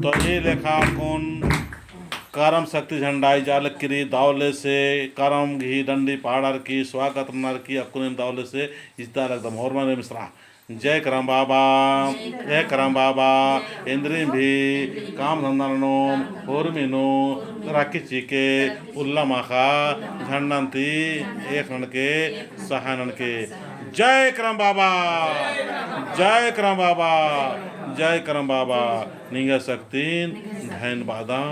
तो ये लेखा कौन करम शक्ति झंडाई जाल किरी दावले से करम घी डंडी पहाड़र की स्वागत नर की अकुन दावले से इस्ता एकदम हॉर्मोन मिश्रा जय करम बाबा जय करम बाबा इंद्री भी काम धंधा नोम होरमिनो राखी चिके उल्ला माखा झंडंती एक नन के सहानन के जय करम बाबा जय करम बाबा जय करम बाबा निंगा शक्ति धैन बादा